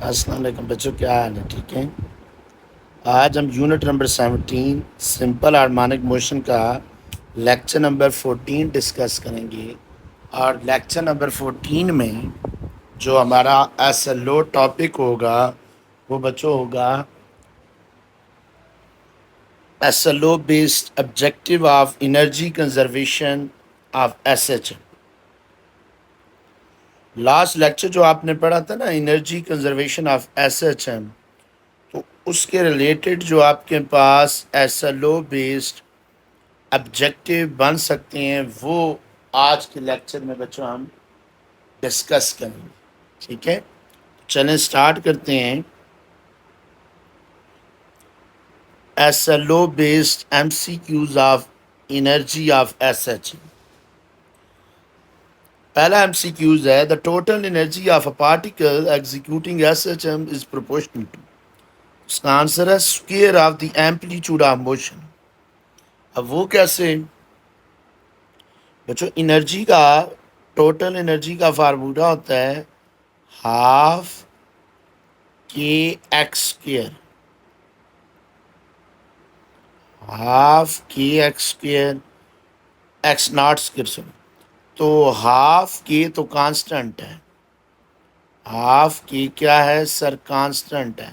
अस्सलाम वालेकुम बच्चों, क्या हाल है? ठीक है। आज हम unit number 17 simple harmonic motion का लेक्चर नंबर 14 डिस्कस करेंगे। और लेक्चर नंबर 14 में जो हमारा एसएलओ टॉपिक होगा वो बच्चों होगा SLO based objective of energy conservation of SH. Last lecture जो आपने पढ़ा था ना, एनर्जी कंजर्वेशन ऑफ एसएचएम, तो उसके रिलेटेड जो आपके पास एसएलओ बेस्ड ऑब्जेक्टिव बन सकते हैं वो आज के लेक्चर में बच्चों हम डिस्कस करेंगे। ठीक है, चलें स्टार्ट करते हैं। SLO based MCQs of energy of SH. पहला एमसीक्यूज है, the total energy of a particle executing SHM is proportional to. उसका आंसर है square of the amplitude of motion. अब वो कैसे बच्चों? एनर्जी का, टोटल एनर्जी का फार्मूला होता है half K x square, half K x square x naught square सुनो। तो हाफ के तो कांस्टेंट है, हाफ के क्या है सर? कांस्टेंट है।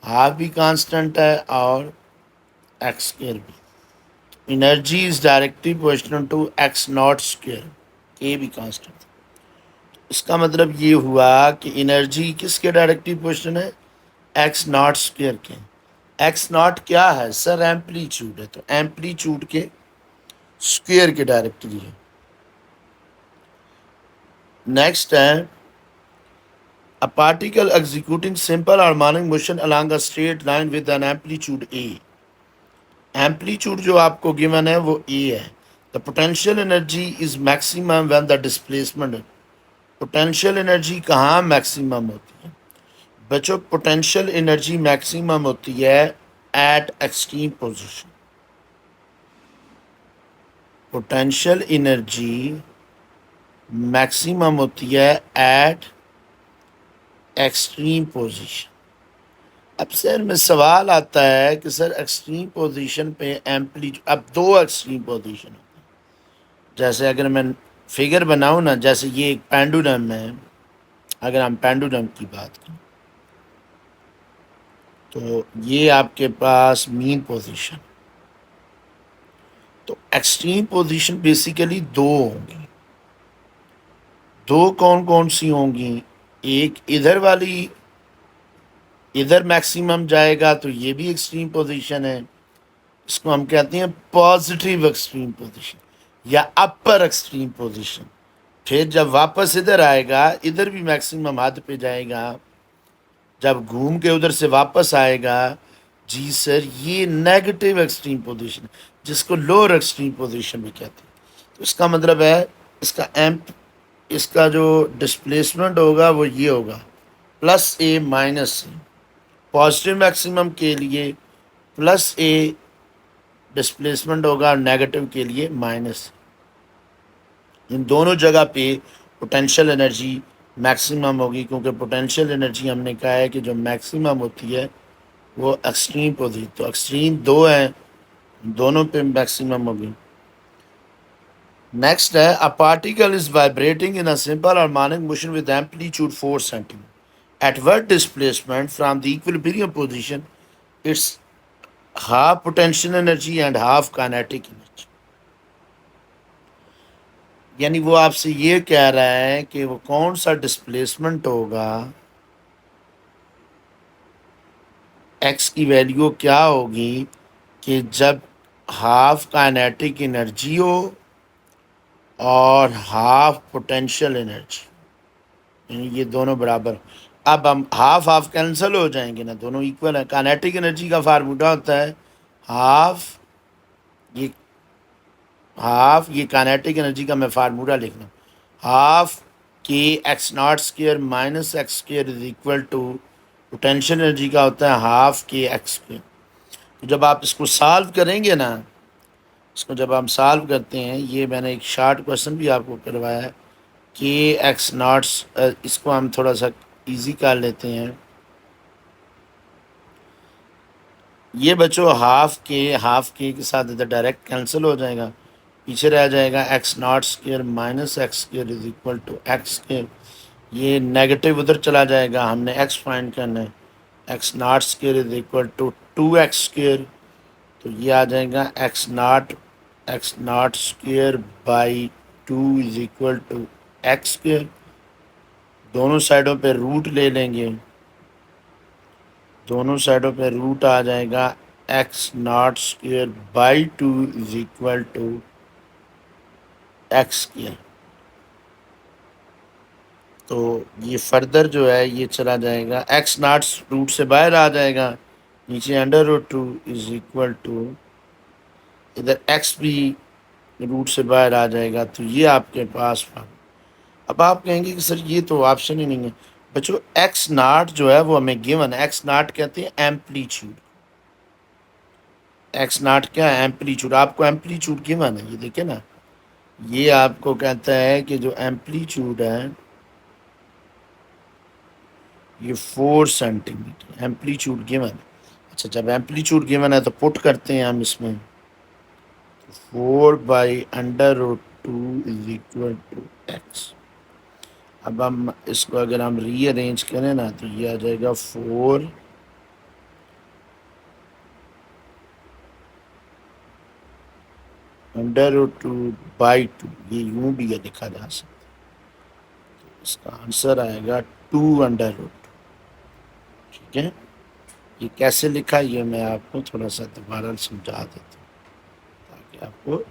हाफ भी कांस्टेंट है और एक्स स्क्वेयर भी। Energy is directly proportional to X naught square, K भी कांस्टेंट। इसका मतलब ये हुआ कि एनर्जी किसके डायरेक्टली प्रोपोर्शनल है? एक्स नॉट स्क्वेयर के। एक्स नॉट क्या है सर? एम्पलीट्यूड है, तो एम्पलीट्यूड के स्क्वेयर के डायरेक्टली है। नेक्स्ट है, a particle executing simple harmonic motion along a straight line with an amplitude A. Amplitude जो आपको गिवन है वो ए है। The potential energy is maximum when the displacement. Potential energy कहाँ मैक्सिमम होती है बच्चों? पोटेंशियल एनर्जी मैक्सिमम होती है at extreme position. Potential energy maximum होती है एट एक्सट्रीम पोजीशन। अब सर में सवाल आता है कि सर एक्सट्रीम पोजीशन पे एम्पलीट्यूड, अब दो एक्सट्रीम पोजीशन होती है। जैसे अगर मैं फिगर बनाऊं ना, जैसे ये एक पेंडुलम है, अगर हम पेंडुलम की बात करें तो ये आपके पास मीन पोजीशन। तो एक्सट्रीम पोजीशन बेसिकली दो होंगी। दो कौन कौन सी होंगी? एक इधर वाली, इधर मैक्सिमम जाएगा तो ये भी एक्सट्रीम पोजीशन है। इसको हम कहते हैं पॉजिटिव एक्सट्रीम पोजीशन या अपर एक्सट्रीम पोजीशन। फिर जब वापस इधर आएगा, इधर भी मैक्सिमम हद पे जाएगा। जब घूम के उधर से वापस आएगा, जी सर, ये नेगेटिव एक्सट्रीम पोजीशन, जिसको लोअर एक्सट्रीम पोजीशन भी कहते हैं। तो इसका मतलब है इसका जो डिस्प्लेसमेंट होगा वो ये होगा प्लस ए माइनस ए। पॉजिटिव मैक्सिमम के लिए प्लस ए डिस्प्लेसमेंट होगा और नेगेटिव के लिए माइनस। इन दोनों जगह पे पोटेंशियल एनर्जी मैक्सिमम होगी, क्योंकि पोटेंशियल एनर्जी हमने कहा है कि जो मैक्सिमम होती है वो एक्सट्रीम पोजीशन। तो एक्सट्रीम दो हैं, दोनों पे मैक्सिमम होगी। नेक्स्ट है, a particle is vibrating in a simple harmonic motion with amplitude 4 centimetre at work displacement from the equilibrium position. It's half potential energy and half kinetic energy. यानी वो आपसे ये कह रहा है कि वो कौन सा डिस्प्लेसमेंट होगा, एक्स की वैल्यू क्या होगी कि जब हाफ काइनेटिक एनर्जी हो और हाफ पोटेंशियल एनर्जी, यानी ये दोनों बराबर। अब हम हाफ हाफ कैंसिल हो जाएंगे ना, दोनों इक्वल है। काइनेटिक एनर्जी का फार्मूला होता है हाफ, ये हाफ, ये काइनेटिक एनर्जी का मैं फार्मूला लिख लूँ, half K X naught square minus X square is equal to potential energy का होता है हाफ के एक्स स्क्वेयर। तो जब आप इसको सॉल्व करेंगे ना, इसको जब हम सॉल्व करते हैं, ये मैंने एक शार्ट क्वेश्चन भी आपको करवाया है कि एक्स नॉट्स, इसको हम थोड़ा सा इजी कर लेते हैं। ये बच्चों हाफ के साथ इधर डायरेक्ट कैंसिल हो जाएगा, पीछे रह जाएगा X naught square minus X square is equal to X square. ये नेगेटिव उधर चला जाएगा, हमने एक्स फाइंड करना है, X naught square is equal to 2x square. तो ये आ जाएगा X naught square by 2 is equal to X square. दोनों साइडों पे रूट ले लेंगे, दोनों साइडों पे रूट आ जाएगा, X naught square by 2 is equal to X square. तो ये फर्दर जो है ये चला जाएगा, एक्स नॉट रूट से बाहर आ जाएगा, नीचे under root 2 is equal to, इधर एक्स भी रूट से बाहर आ जाएगा। तो ये आपके पास, अब आप कहेंगे कि सर ये तो ऑप्शन ही नहीं है। बच्चों एक्स नाट जो है वो हमें गिवन है, एक्स नाट कहते हैं एम्पलीट्यूड। एक्स नाट क्या है? एम्पलीट्यूड। आपको एम्पलीट्यूड गिवन है, ये देखिए ना, ये आपको कहता है कि जो एम्पलीट्यूड है ये 4 सेंटीमीटर एम्पलीट्यूड गिवन है। अच्छा, जब एम्पलीट्यूड गिवन है तो पुट करते हैं हम इसमें, 4/√2 इज इक्वल टू एक्स। अब हम इसको अगर हम रीअरेंज करें ना तो ये आ जाएगा 4√2/2। ये यूं भी है लिखा जा सकता है, इसका आंसर आएगा 2√2। ठीक है, ये कैसे लिखा ये मैं आपको थोड़ा सा दोबारा समझा देता हूँ ताकि आपको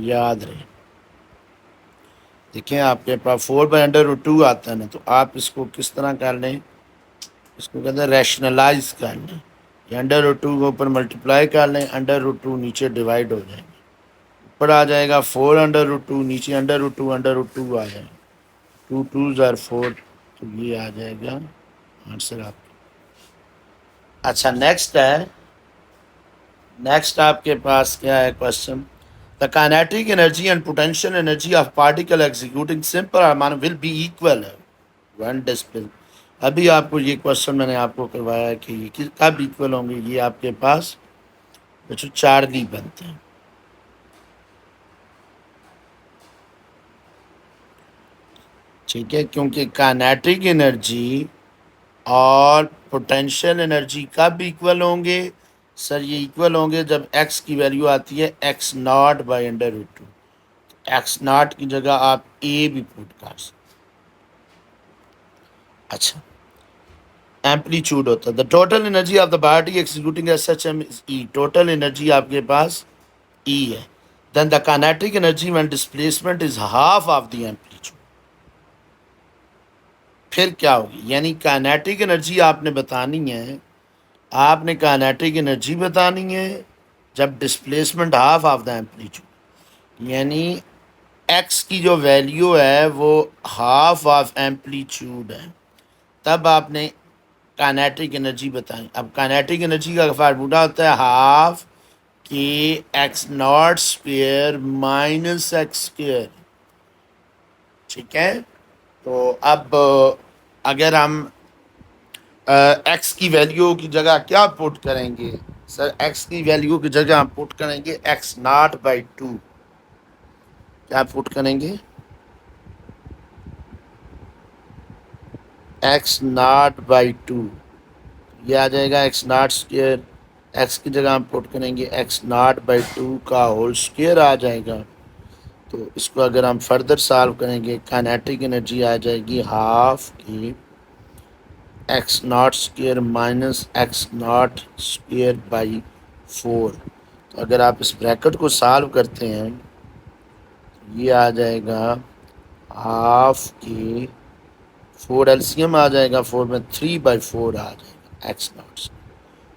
याद रहे। देखिए आपके पास 4/√2 आता है ना, तो आप इसको किस तरह कर लें, इसको कहते हैं रैशनलाइज कर लें। ये अंडर रूट 2 के ऊपर मल्टीप्लाई कर लें, अंडर रूट 2 नीचे डिवाइड हो जाएंगे, ऊपर आ जाएगा 4/√2, नीचे अंडर रूट टू आ जाएगा, 2 2 ज़ार 4। तो ये आ जाएगा आंसर आपका। अच्छा, नेक्स्ट आपके पास क्या है question, the kinetic energy and potential energy of particle executing simple harmonic will be equal when displaced. अभी आपको ये क्वेश्चन मैंने आपको करवाया कि ये कब इक्वल होंगे। ये आपके पास बच्चों चार्ली बनते हैं। ठीक है, क्योंकि काइनेटिक एनर्जी और पोटेंशियल एनर्जी कब इक्वल होंगे सर? ये इक्वल होंगे जब एक्स की वैल्यू आती है x0/√2। x0 की जगह आप ए भी पुट कर सकते। अच्छा, एम्पलीट्यूड होता है the total energy of the body executing as such M is E. Total energy आपके पास ई है। Then the kinetic energy when displacement is half of the amplitude. फिर क्या होगी? यानी काइनेटिक एनर्जी आपने बतानी है, आपने काइनेटिक एनर्जी बतानी है जब displacement half of the amplitude, यानी एक्स की जो वैल्यू है वो हाफ ऑफ एम्पलीट्यूड है, तब आपने काइनेटिक एनर्जी बताई। अब काइनेटिक एनर्जी का फार्मूला होता है हाफ के x0² माइनस x²। ठीक है, तो अब अगर हम एक्स की वैल्यू की जगह क्या पुट करेंगे सर? एक्स की वैल्यू की जगह हम पुट करेंगे x0/2। क्या पुट करेंगे? x0/2। ये आ जाएगा x0²। एक्स की जगह हम पुट करेंगे x0/2 का होल स्क्वायर आ जाएगा। तो इसको अगर हम फर्दर सॉल्व करेंगे, काइनेटिक एनर्जी आ जाएगी हाफ की x0² माइनस x0²/4। तो अगर आप इस ब्रैकेट को सॉल्व करते हैं तो ये आ जाएगा हाफ की 4 एलसीएम आ जाएगा, 4 में 3/4 आ जाएगा x0।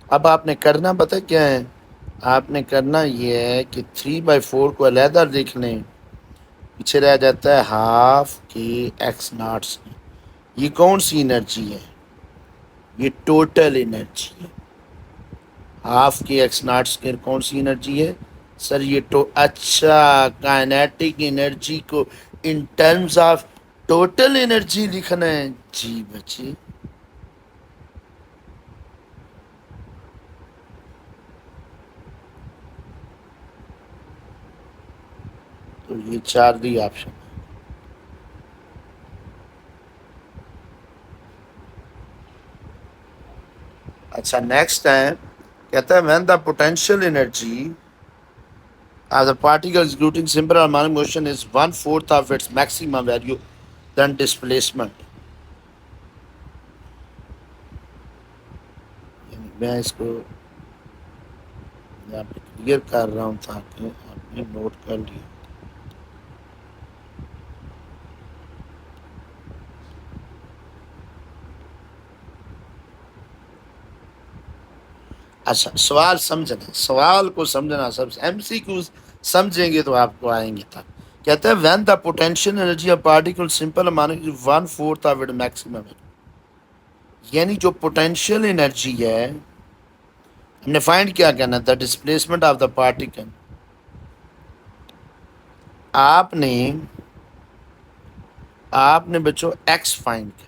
अब आपने करना पता क्या है? आपने करना ये है कि 3/4 को अलहदा लिख लें, पीछे रह जाता है हाफ की x0। ये कौन सी एनर्जी है? ये टोटल एनर्जी है। हाफ की x0² कौन सी एनर्जी है सर? ये अच्छा, काइनेटिक एनर्जी को in terms of total energy लिखना है। जी बच्चे, तो ये चार्ली ऑप्शन। अच्छा, नेक्स्ट है, कहता है when the potential energy as a particle executing simple harmonic motion is 1/4 of its maximum value then displacement। मैं इसको यहाँ पे क्लियर कर रहा हूँ ताकि आपने नोट कर लिया। अच्छा, सवाल समझना, सवाल को समझना, सब एमसीक्यू समझेंगे तो आपको आएंगे तक। कहते हैं when the potential energy of particle simple harmonic 1/4 of it maximum, यानी जो पोटेंशियल एनर्जी है हमने फाइंड क्या करना था, डिस्प्लेसमेंट ऑफ द पार्टिकल। आपने आपने बच्चों एक्स फाइंड किया,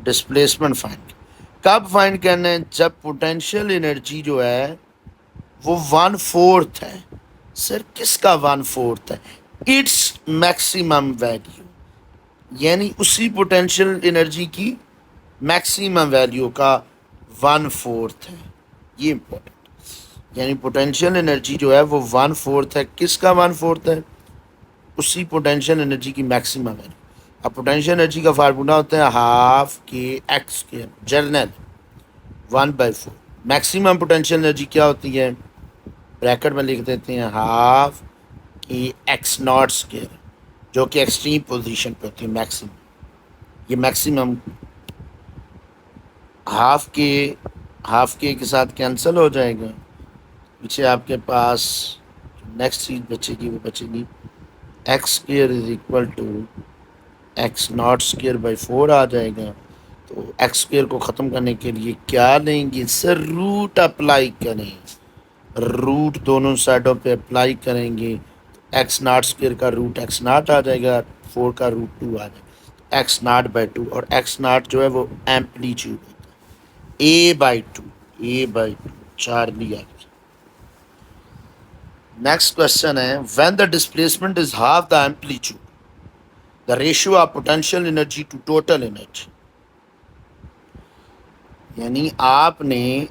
डिस्प्लेसमेंट फाइंड। कब फाइंड करना है, जब पोटेंशियल एनर्जी जो है वो 1/4 है। सर किसका 1/4 है? इट्स मैक्सिमम वैल्यू, यानी उसी पोटेंशियल एनर्जी की मैक्सिमम वैल्यू का 1/4 है। ये इंपॉर्टेंट, यानी पोटेंशियल एनर्जी जो है वो 1/4 है। किसका 1/4 है? उसी पोटेंशियल एनर्जी की मैक्सिमम वैल्यू। अब पोटेंशियल एनर्जी का फार्मूला होता है हाफ के एक्स के जर्नल 1/4। मैक्सिमम पोटेंशियल एनर्जी क्या होती है? ब्रैकेट में लिख देते हैं half K X naught square, जो कि एक्सट्रीम पोजीशन पे होती है मैक्सिमम। ये मैक्सिमम हाफ के साथ कैंसिल हो जाएगा, पीछे आपके पास नेक्स्ट चीज बचेगी वो बचेगी X square is equal to X naught square by 4 आ जाएगा। तो एक्स स्क्वायर को ख़त्म करने के लिए क्या लेंगे सर? रूट अप्लाई करें, रूट दोनों साइडों पे अप्लाई करेंगे। एक्स नॉट स्क्वायर का रूट एक्स नॉट आ जाएगा, 4 का रूट 2 आ जाएगा, एक्स नॉट बाई 2। और एक्स नॉट जो है वो एम्पलीट्यूड होता है, a/2 Charlie option. Next question है when the displacement is half the amplitude the ratio of potential energy to total energy, यानी आपने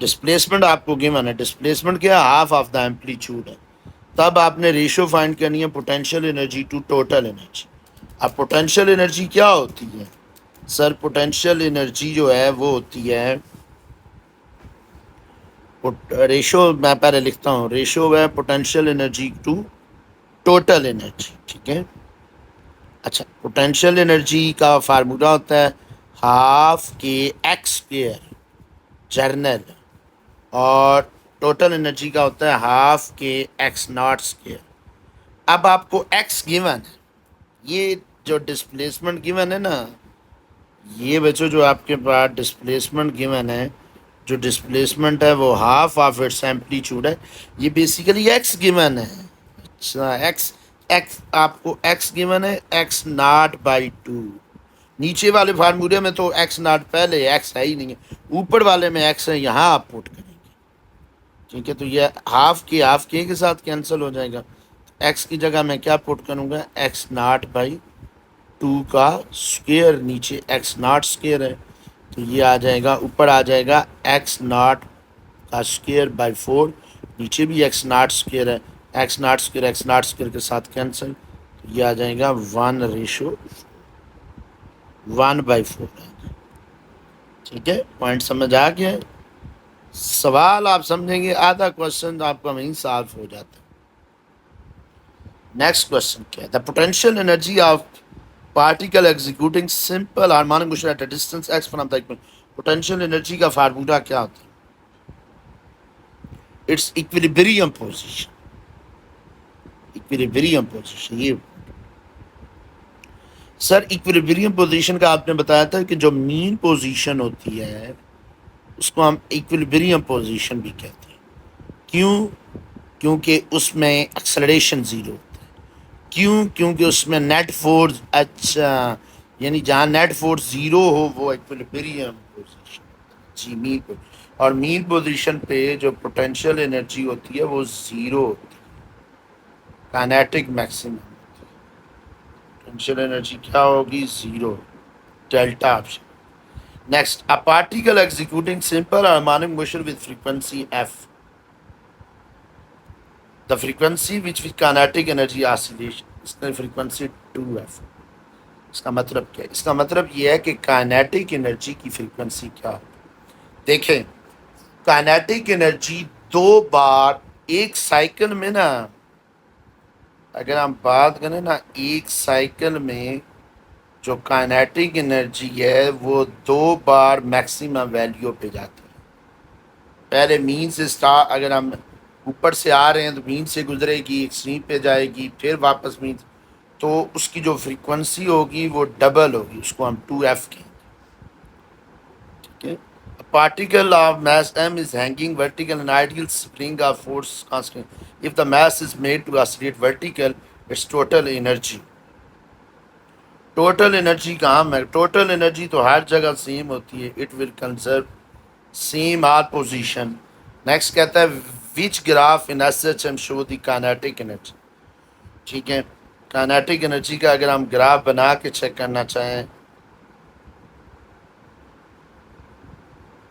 डिस्प्लेसमेंट आपको गिवन है, डिस्प्लेसमेंट क्या है? हाफ ऑफ द एम्पलीट्यूड है। तब आपने रेशियो फाइंड करनी है potential energy to total energy. अब पोटेंशियल एनर्जी क्या होती है सर? पोटेंशियल एनर्जी जो है वो होती है, रेशियो मैं पहले लिखता हूँ, रेशियो है potential energy to total energy, ठीक है। अच्छा, पोटेंशियल एनर्जी का फार्मूला होता है half K x square journal, और टोटल एनर्जी का होता है half K X naught square. अब आपको एक्स गिवन है, ये जो डिस्प्लेसमेंट गिवन है ना, ये बच्चों जो आपके पास डिस्प्लेसमेंट गिवन है, जो डिस्प्लेसमेंट है वो हाफ ऑफ इट्स एम्पलीट्यूड है, ये बेसिकली एक्स गिवन है। अच्छा, एक्स आपको एक्स गिवन है एक्स नॉट बाई 2। नीचे वाले फार्मूले में तो एक्स नॉट पहले एक्स है ही नहीं है, ऊपर वाले में एक्स है, यहाँ आप पुट करेंगे, ठीक है। तो ये हाफ के साथ कैंसिल हो जाएगा। एक्स की जगह मैं क्या पुट करूँगा? एक्स नॉट बाई 2 का स्क्वायर, नीचे एक्स नॉट स्क्वायर है, तो ये आ जाएगा, ऊपर आ जाएगा एक्स नॉट का स्क्वायर बाई 4, नीचे भी एक्स नॉट स्क्वायर है, एक्स नॉट स्क्वायर के साथ कैंसिल, तो ये आ जाएगा 1/4, ठीक है। पॉइंट समझ आ गया? सवाल आप समझेंगे, आधा क्वेश्चन आपका वहीं सॉल्व हो जाता है। नेक्स्ट क्वेश्चन क्या है? The potential energy of particle executing simple harmonic motion at a distance x from the equation. Potential energy का फार्मूला क्या होता है? It's equilibrium position, equilibrium position. ये सर इक्विलिब्रियम पोजीशन का आपने बताया था कि जो मीन पोजीशन होती है उसको हम इक्विलिब्रियम पोजीशन भी कहते हैं। क्यों? क्योंकि उसमें एक्सेलरेशन जीरो होता है। क्यों? क्योंकि उसमें नेट फोर्स, अच्छा, यानी जहाँ नेट फोर्स जीरो हो वो इक्विलिब्रियम पोजीशन जी मीन। और मीन पोजीशन पे जो पोटेंशियल एनर्जी होती है वो ज़ीरो होती है, काइनेटिक मैक्सिमम। पोटेंशियल एनर्जी क्या होगी? Zero, delta option. Next, a particle executing simple harmonic motion with frequency F, the frequency which which kinetic energy oscillation, इसका फ्रीक्वेंसी 2f। इसका मतलब क्या है? इसका मतलब यह है कि काइनेटिक एनर्जी की फ्रीक्वेंसी क्या है। देखें, काइनेटिक एनर्जी 2 बार एक साइकिल में ना, अगर हम बात करें ना, एक साइकिल में जो काइनेटिक एनर्जी है वो 2 बार मैक्सिमम वैल्यू पे जाती है। पहले मीन से स्टार, अगर हम ऊपर से आ रहे हैं तो मीन से गुजरेगी, एक्सट्रीम पे जाएगी, फिर वापस मीन, तो उसकी जो फ्रीक्वेंसी होगी वो डबल होगी, उसको हम 2f कहेंगे। ठीक है। Particle of mass m is hanging vertical in ideal spring of force constant. If the mass is made to oscillate vertical, its total energy. Total energy कहाँ है? टोटल एनर्जी तो हर जगह सेम होती है, it will conserve same are position. Next कहता है which graph in SHM show the kinetic energy. ठीक है, काइनेटिक एनर्जी का अगर हम ग्राफ बना के चेक करना चाहें,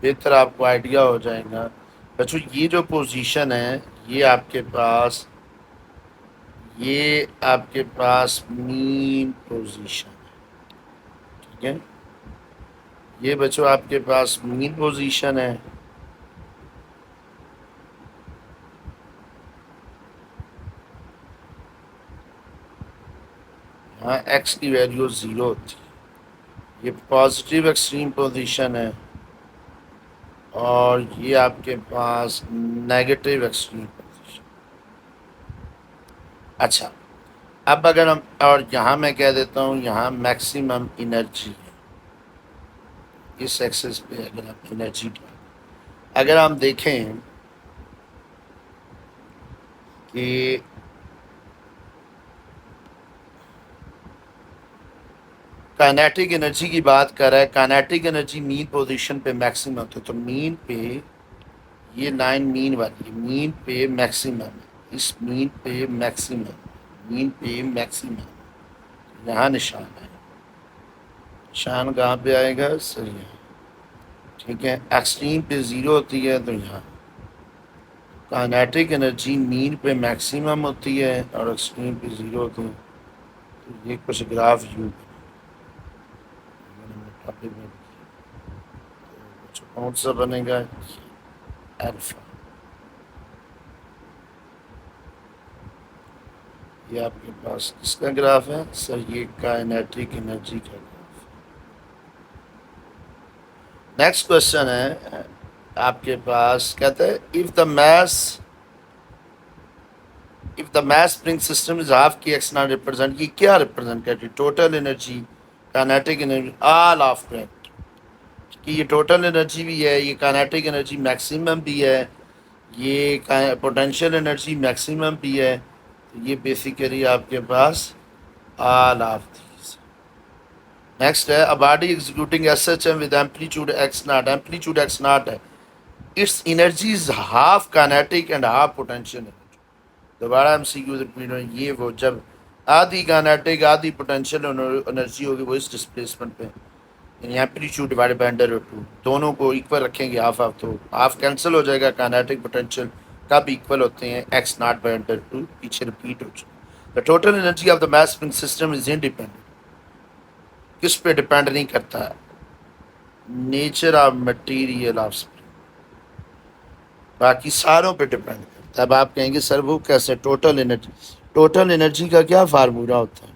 बेहतर आपको आइडिया हो जाएगा। बच्चों, ये जो पोजीशन है ये आपके पास मीन पोजीशन है। ठीक है, ये बच्चों आपके पास मीन पोजीशन है। हाँ, एक्स की वैल्यू 0 होती है। ये पॉजिटिव एक्सट्रीम पोजीशन है और ये आपके पास नेगेटिव एक्सट्रीम पोजीशन। अच्छा, अब अगर हम, और यहाँ मैं कह देता हूँ यहाँ मैक्सिमम एनर्जी है, इस एक्सेस पे अगर आप एनर्जी, अगर हम देखें कि काइनेटिक एनर्जी की बात कर रहा है, काइनेटिक एनर्जी मीन पोजीशन पे मैक्सिमम होती है, तो मीन पे ये लाइन मीन वाली है, मीन पे मैक्सिमम है, इस मीन पे मैक्सिमम, मीन पे मैक्सिमम, यहाँ निशान है। निशान कहाँ पे आएगा? सही है। ठीक है, एक्सट्रीम पे 0 होती है, तो यहाँ काइनेटिक एनर्जी मीन पे मैक्सिमम होती है और एक्सट्रीम पे 0 होती है। तो ये कुछ ग्राफ यूँ टॉपिक में, तो कौन सा बनेगा? अल्फा। ये आपके पास किसका ग्राफ है सर? ये काइनेटिक एनर्जी का ग्राफ। नेक्स्ट क्वेश्चन है आपके पास, कहता है if the mass spring system is half की एक्स नॉट रिप्रेजेंट, ये क्या रिप्रेजेंट करती है? Total energy, kinetic energy, all of correct. कि ये टोटल एनर्जी भी है, ये काइनेटिक एनर्जी मैक्सिमम भी है, ये पोटेंशियल एनर्जी मैक्सिमम भी है, तो ये बेसिकली आपके पास ऑल ऑफ दीज। नेक्स्ट है a body executing SHM with amplitude x naught, amplitude x naught है, its energy is half kinetic and half potential energy. दोबारा एमसीक्यू रिपीट हो, ये वो जब आधी काइनेटिक आधी पोटेंशियल एनर्जी होगी वो इस डिस्प्लेसमेंट पे, यानी एम्पलीट्यूड डिवाइडेड बाय √2, दोनों को इक्वल रखेंगे, हाफ हाफ, तो हाफ कैंसिल हो जाएगा, काइनेटिक पोटेंशियल कब इक्वल होते हैं? एक्स नॉट बाय √2, पीछे रिपीट हो जाए। The total energy of the mass spring system is independent, किस पे डिपेंड नहीं करता है? Nature of material of spring, बाकी सारों पे डिपेंड करता है। अब आप कहेंगे सर वो कैसे? टोटल एनर्जी का क्या फार्मूला होता है?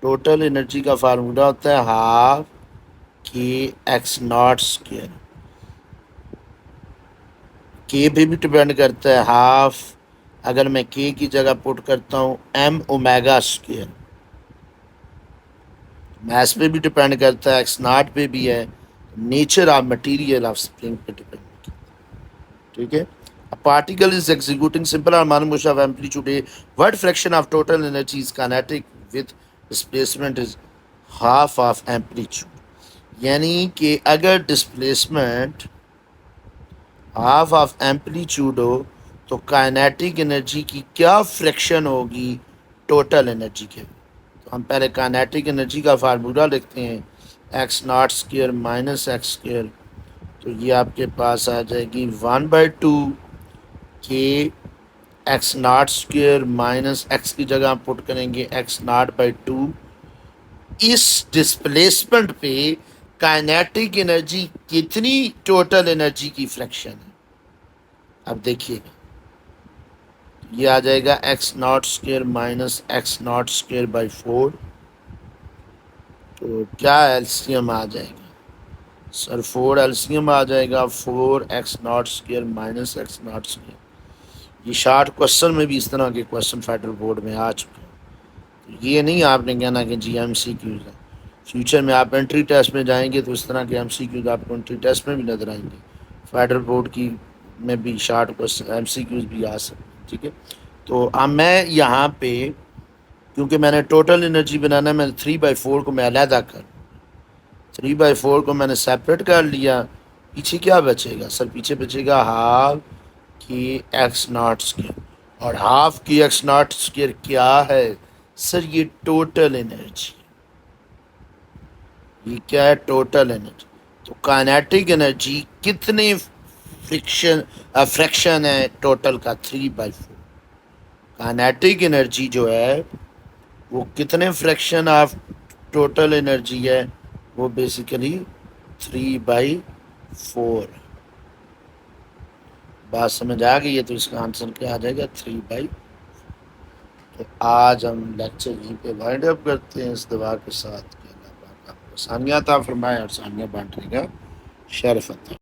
टोटल एनर्जी का फार्मूला होता है half K X naught square, के पे भी डिपेंड करता है हाफ, अगर मैं के की जगह पुट करता हूँ एम ओमेगा स्क्वायर, मैस पे भी डिपेंड करता है, एक्स नॉट पे भी है, nature of material of spring पे डिपेंड करता है। ठीक है, a particle is executing simple harmonic motion of amplitude a, what fraction of total energy is kinetic with displacement is half of amplitude, यानी कि अगर डिस्प्लेसमेंट हाफ ऑफ एम्पलीट्यूड हो तो काइनेटिक एनर्जी की क्या फ्रैक्शन होगी टोटल एनर्जी के। तो हम पहले काइनेटिक एनर्जी का फार्मूला लिखते हैं, x naught square minus X square, तो ये आपके पास आ जाएगी 1/2 के X naught square minus x की जगह हम पुट करेंगे एक्स नॉट बाई 2। इस डिस्प्लेसमेंट पे काइनेटिक एनर्जी कितनी टोटल एनर्जी की फ्रैक्शन है, अब देखिएगा ये आ जाएगा X naught square minus x naught square by 4। तो क्या एलसीएम आ जाएगा सर, 4 एलसीएम आ जाएगा, 4x not square minus x naught square. ये शार्ट क्वेश्चन में भी इस तरह के क्वेश्चन फेडरल बोर्ड में आ चुके हैं। तो ये नहीं आपने कहना कि जी MCQs है, फ्यूचर में आप एंट्री टेस्ट में जाएंगे तो इस तरह के MCQs आपको एंट्री टेस्ट में भी नजर आएंगे, फेडरल बोर्ड की में भी शार्ट क्वेश्चन MCQs भी आ सकते हैं। ठीक है, तो अब मैं यहाँ पे क्योंकि मैंने टोटल एनर्जी बनाना है, मैंने 3/4 को मैं अलहदा कर, 3/4 को मैंने सेपरेट कर लिया। पीछे क्या बचेगा सर, पीछे बचेगा हाफ की एक्स नॉट स्क्र, और हाफ की एक्स नॉट स्क्र क्या है सर, ये टोटल एनर्जी, ये क्या है टोटल एनर्जी। तो काइनेटिक एनर्जी कितने फ्रैक्शन है टोटल का, 3/4। काइनेटिक एनर्जी जो है वो कितने फ्रैक्शन ऑफ टोटल एनर्जी है, वो बेसिकली 3/4। बात समझ आ गई है, तो इसका आंसर क्या आ जाएगा 3/। तो आज हम लेक्चर यहीं पे वाइंड अप करते हैं इस दुआ के साथ कि अल्लाह पाक आपको आसानियाँ अता फरमाए और आसानियाँ बांटने का शरफ अता